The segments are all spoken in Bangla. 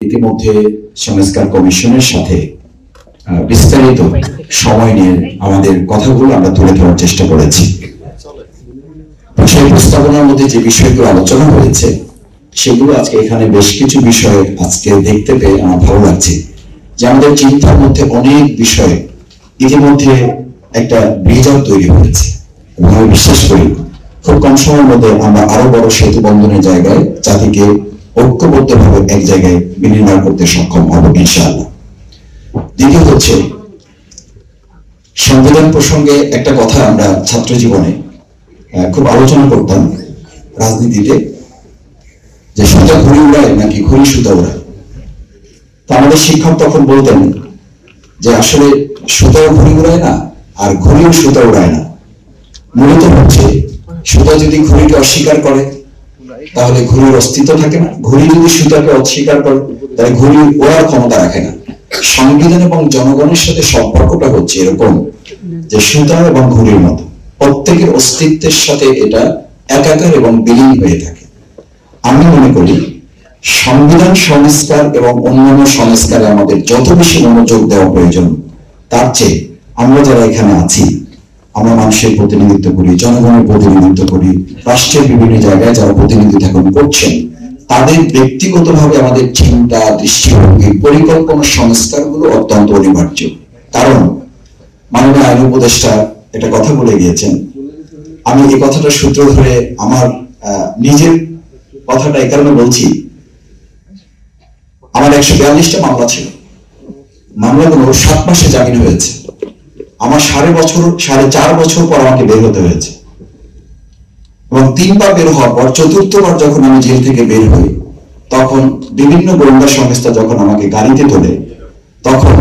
ইতিমধ্যে সংস্কার কমিশনের সাথে বিস্তারিত সময় নিয়ে আমাদের কথাগুলো আমরা তুলে ধরার চেষ্টা করেছি। সেই প্রস্তাবনার মধ্যে যে বিষয়গুলো আলোচনা হয়েছে সেগুলো আজকে এখানে বেশ কিছু বিষয় আজকে দেখতে পেয়ে আমার ভালো লাগছে যে আমাদের চিন্তার মধ্যে অনেক বিষয় ইতিমধ্যে একটা ব্রিজ তৈরি হয়েছে এবং আমি বিশ্বাস করি খুব কম সময়ের মধ্যে আমরা আরো বড় সেতু বন্ধনের জায়গায় জাতিকে ঐক্যবদ্ধভাবে এক জায়গায় বিনির্মাণ করতে সক্ষম হব ইনশাআল্লাহ। দ্বিতীয় হচ্ছে সংবিধান প্রসঙ্গে একটা কথা আমরা ছাত্র জীবনে খুব আলোচনা করতাম রাজনীতিতে, যে সুতা ঘুড়ি উড়ায় নাকি ঘুড়ি সুতা উড়ায়। তো আমাদের শিক্ষক তখন বলতেন যে আসলে সুতাও ঘুড়ি উড়ায় না আর ঘুড়িও সুতা উড়ায় না, মূলত হচ্ছে সুতা যদি ঘুড়িকে অস্বীকার করে তাহলে ঘুড়ির অস্তিত্ব থাকে না, ঘুড়ি যদি সুতাকে অস্বীকার করে তাহলে ঘুড়ি ওড়ার ক্ষমতা রাখে না। সংবিধান এবং জনগণের সাথে সম্পর্কটা হচ্ছে এরকম যে সুতা এবং ঘুড়ির মতো প্রত্যেকের অস্তিত্বের সাথে এটা একাকার এবং বিলীন হয়ে থাকে। আমি মনে করি সংবিধান সংস্কার এবং অন্যান্য সংস্কারে আমাদের যত বেশি মনোযোগ দেওয়া প্রয়োজন তার চেয়ে আমরা যারা এখানে আছি, আমরা মানুষের প্রতিনিধিত্ব করি, জনগণের প্রতিনিধিত্ব করি, রাষ্ট্রের বিভিন্ন জায়গায় যারা প্রতিনিধিত্ব এখন করছেন তাদের ব্যক্তিগতভাবে আমাদের চিন্তা, দৃষ্টিভঙ্গি, পরিকল্পনা সংস্কারগুলো অত্যন্ত অনিবার্য। কারণ মাননীয় আইন উপদেষ্টা একটা কথা বলে গিয়েছেন, আমি এই কথাটা সূত্র ধরে আমার নিজের কথাটা এই কারণে বলছি, আমার 142টা মামলা ছিল, মামলাগুলো 7 মাসে জামিন হয়েছে। আমার 4.5 বছর পর আমাকে বের হতে হয়েছে এবং 3 বার বের হওয়ার পর 4র্থবার যখন আমি জেল থেকে বের হই তখন বিভিন্ন গোয়েন্দা সংস্থা যখন আমাকে গাড়িতে তোলে তখন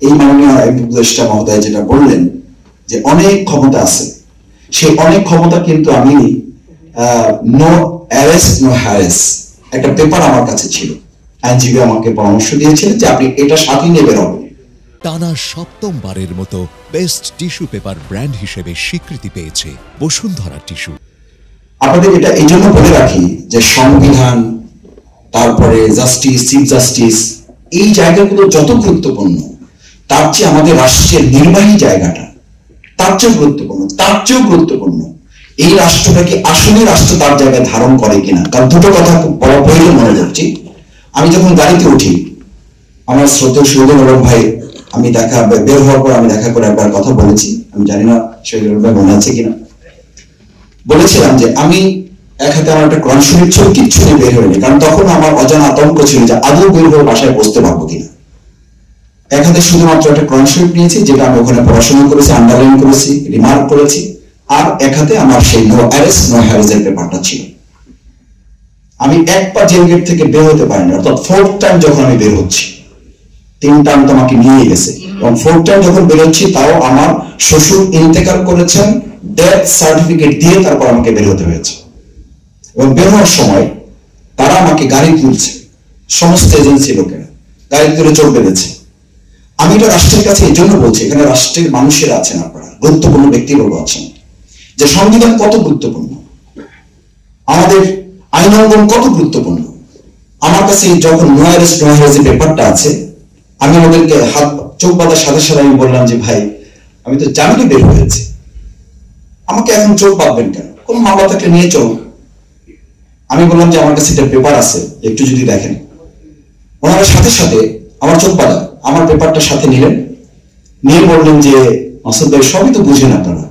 এই মাননীয় আইন উপদেষ্টা মহোদয় যেটা বললেন যে অনেক ক্ষমতা আছে, সেই অনেক ক্ষমতা কিন্তু আমি নো অ্যারেস্ট নো হ্যারেস একটা পেপার আমার কাছে ছিল, আইনজীবী আমাকে পরামর্শ দিয়েছিলেন যে আপনি এটা সাথে নিয়ে বেরোবেন। টানা 7ম মতো বেস্ট টিস্যু পেপার ব্র্যান্ড হিসেবে স্বীকৃতি পেয়েছে বসুন্ধরা টিস্যু। আপনাদের এটা এই জন্য বলে রাখি যে সংবিধান, তারপরে জাস্টিস, চিফ জাস্টিস, এই জায়গাগুলো যত গুরুত্বপূর্ণ তার চেয়ে আমাদের রাষ্ট্রের নির্বাহী জায়গাটা তার চেয়ে গুরুত্বপূর্ণ, তার চেয়েও গুরুত্বপূর্ণ এই রাষ্ট্রটাকে আসলে রাষ্ট্র তার জায়গায় ধারণ করে কিনা। কারণ দুটো কথা বড় প্রয়োজন মনে করছি। আমি যখন গাড়িতে উঠি, আমার শ্রদ্ধেয় শহীদুল আলম ভাই, আমি বের হওয়ার পর আমি দেখা করে একবার কথা বলেছি, আমি জানি না শহীদুল আলম ভাই মনে আছে কিনা, বলেছিলাম যে আমি এক হাতে আমার একটা কোরআন শরীফ ছিল, কিচ্ছু নিয়ে বের হয়নি, কারণ তখন আমার অজানা আতঙ্ক ছিল যে আদৌ বের হয়ে বাসায় বসতে পারবো কিনা। এক হাতে শুধুমাত্র একটা কোরআন শরীফ নিয়েছি যেটা আমি ওখানে পড়াশোনা করেছি, আন্ডারলাইন করেছি, রিমার্ক করেছি, আর এক হাতে আমার সেই নো অ্যারেস্ট নো হ্যারেসের পেপারটা ছিল। আমি একবার জেল গেট থেকে বের হতে পারিনি, অর্থাৎ 4th টাইম যখন আমি বের হচ্ছি, 3 টাইম তো আমাকে নিয়ে গেছে এবং 4th টাইম যখন বের হচ্ছি তাও আমার শ্বশুর ইন্তেকাল করেছেন, ডেথ সার্টিফিকেট দিয়ে তারপর আমাকে বের হতে হয়েছে। এবং বের হওয়ার সময় তারা আমাকে গাড়ি তুলছে, সমস্ত এজেন্সি লোকেরা গাড়ি তুলে চোখ বেঁধেছে। আমি এটা রাষ্ট্রের কাছে এই জন্য বলছি, এখানে রাষ্ট্রের মানুষেরা আছেন, আপনারা গুরুত্বপূর্ণ ব্যক্তিবর্গ আছেন, যে সংবিধান কত গুরুত্বপূর্ণ, আমাদের আইন অঙ্গন কত গুরুত্বপূর্ণ। আমার কাছে যখন নো অ্যারেস্ট নো হ্যারেসের পেপারটা আছে, আমি ওদেরকে চোখ বাঁধার সাথে সাথে আমি বললাম যে ভাই আমি তো জামিনে বের হয়েছি, আমাকে এখন চোখ বাঁধবেন কেন, কোন মামলা থাকলে নিয়ে চলো। আমি বললাম যে আমার কাছে একটা পেপার আছে, একটু যদি দেখেন। ওনারা সাথে সাথে আমার চোখ বাঁধা আমার পেপারটা সাথে নিলেন, নিয়ে বললেন যে মাসুদ ভাই সবই তো বুঝেন আপনারা।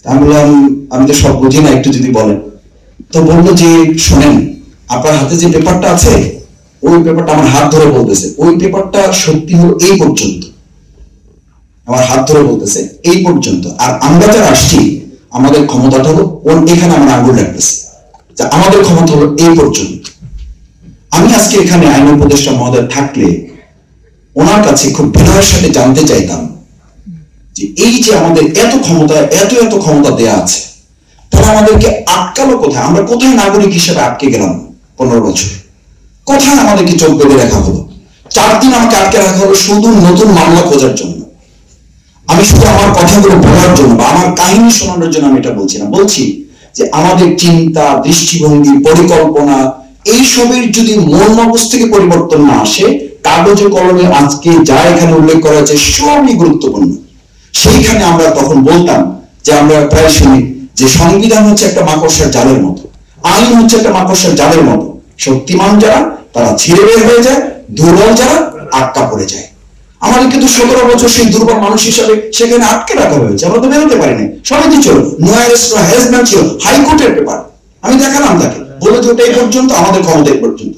আমি বললাম আমি তো সব বুঝি না, একটু যদি বলেন। তো বললো যে শোনেন, আপনার হাতে যে পেপারটা আছে ওই পেপারটা, আমার হাত ধরে বলতেছে ওই পেপারটা সত্যি হলো এই পর্যন্ত, আমার হাত ধরে বলতেছে এই পর্যন্ত, আর আমরা যারা আসছি আমাদের ক্ষমতাটা হলো এখানে আমার আঙুল রাখতেছে, আমাদের ক্ষমতা হলো এই পর্যন্ত। আমি আজকে এখানে আইন উপদেষ্টা মহোদয় থাকলে ওনার কাছে খুব বিনয়ের সাথে জানতে চাইতাম যে এই যে আমাদের এত ক্ষমতা, এত ক্ষমতা দেয়া আছে, তারা আমাদেরকে আটকালো কোথায়? আমরা কোথায় নাগরিক হিসেবে আটকে গেলাম 15 বছর? কোথায় আমাদেরকে চোখ বেঁধে রাখা হলো? 4 দিন আমাকে আটকে রাখা হলো শুধু নতুন মামলা খোঁজার জন্য। আমি শুধু আমার কথাগুলো বলার জন্য বা আমার কাহিনী শোনানোর জন্য আমি এটা বলছি না, বলছি যে আমাদের চিন্তা, দৃষ্টিভঙ্গি, পরিকল্পনা এইসবের যদি মন মগজ থেকে পরিবর্তন না আসে, কাগজে কলমে আজকে যা এখানে উল্লেখ করা হয়েছে সবই গুরুত্বপূর্ণ। সেইখানে আমরা তখন বলতাম যে, আমরা প্রায় শুনি যে সংবিধান হচ্ছে একটা মাকড়সার জালের মতো, আইন হচ্ছে একটা মাকড়সার জালের মতো। শক্তিমান যারা তারা ছিঁড়ে বের হয়ে যায়, দুর্বল যারা আটকা পড়ে যায়। আমাদের কিন্তু 17 বছর সেই দুর্বল মানুষ হিসাবে সেখানে আটকে রাখা হয়েছে, আমরা তো বেরোতে পারিনি। সবাই ছিল নো অ্যারেস্ট নো হ্যারাসমেন্ট ছিল হাইকোর্টের পেপার, আমি দেখালাম তাকে, বলে যে ওটাই পর্যন্ত, আমাদের ক্ষমতা এই পর্যন্ত।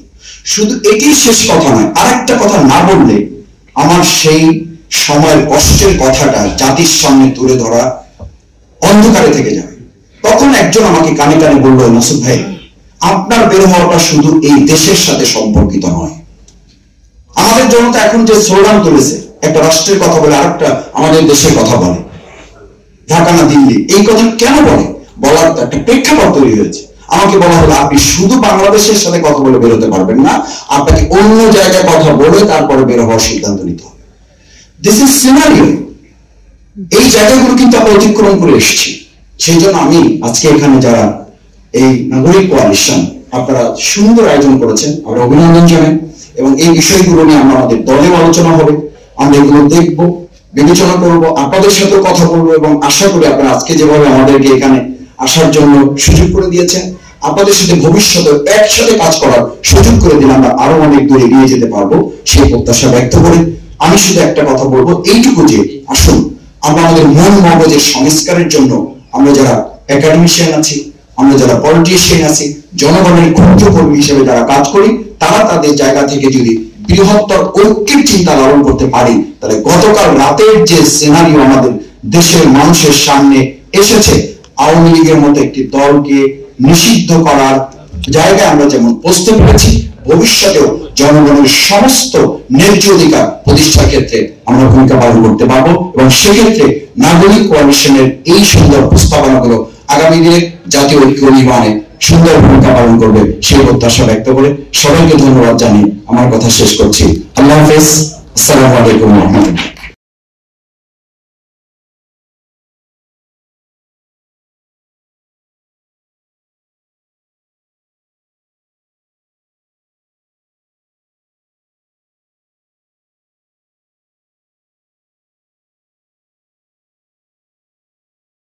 শুধু এটি শেষ কথা নয়, আরেকটা কথা না বললে আমার সেই সময়ের কষ্টের কথাটা জাতির সামনে তুলে ধরা অন্ধকারে থেকে যাবে। তখন একজন আমাকে কানে কানে বললো, মাসুদ ভাই, আপনার বের হওয়াটা শুধু এই দেশের সাথে সম্পর্কিত নয়। আমাদের জনতা এখন যে স্লোগান তুলেছে, একটা রাষ্ট্রের কথা বলে আরেকটা আমাদের দেশের কথা বলে, ঢাকা না দিল্লি, এই কথা কেন বলে? বলার তো একটা প্রেক্ষাপট তৈরি হয়েছে। আমাকে বলা হলো, আপনি শুধু বাংলাদেশের সাথে কথা বলে বেরোতে পারবেন না, আপনাকে অন্য জায়গায় কথা বলে তারপরে বের হওয়ার সিদ্ধান্ত নিতে হবে। This is scenario. এই জায়গাগুলো কিন্তু আমরা অতিক্রম করে এসেছি। সেই জন্য আমি আজকে এখানে যারা এই নাগরিক কোয়ালিশন, আপনারা সুন্দর আয়োজন করেছেন, আমরা অভিনন্দন জানাই। এবং এই বিষয়গুলো নিয়ে আমরা আমাদের দলেও আলোচনা হবে, আমরা এগুলো দেখবো, বিবেচনা করবো, আপনাদের সাথেও কথা বলবো। এবং আশা করি আপনারা আজকে যেভাবে আমাদেরকে এখানে আসার জন্য সুযোগ করে দিয়েছেন, আপনাদের সাথে ভবিষ্যতে একসাথে কাজ করার সুযোগ করে দিলে আমরা আরো অনেক দূর এগিয়ে যেতে পারবো, সেই প্রত্যাশা ব্যক্ত করে আমি শুধু একটা কথা বলবো, এইটুকু যে আসুন আমরা আমাদের মন মগজের সংস্কারের জন্য আমরা যারা একাডেমিশিয়ান আছি, আমরা যারা পলিটিশিয়ান আছি, জনগণের ক্ষুদ্র কর্মী হিসেবে যারা কাজ করি, তারা তাদের জায়গা থেকে যদি বৃহত্তর ঐক্যের চিন্তা লালন করতে পারি, তাহলে গতকাল রাতের যে সিনারিও আমাদের দেশের মানুষের সামনে এসেছে, আওয়ামী লীগের মতো একটি দলকে নিষিদ্ধ করার জায়গায় আমরা যেমন পৌঁছতে পেরেছি, ভবিষ্যতেও জনগণের সমস্ত ন্যায্য অধিকার প্রতিষ্ঠার ক্ষেত্রে আমরা ভূমিকা পালন করতে পারবো। এবং সেক্ষেত্রে নাগরিক কোয়ালিশনের এই সুন্দর প্রস্তাবনাগুলো আগামী দিনে জাতীয় ঐক্য নির্মাণে সুন্দর ভূমিকা পালন করবে, সেই প্রত্যাশা ব্যক্ত করে সবাইকে ধন্যবাদ জানিয়ে আমার কথা শেষ করছি। আল্লাহ হাফেজ। আসসালামু আলাইকুম ওয়া রাহমাতুল্লাহ।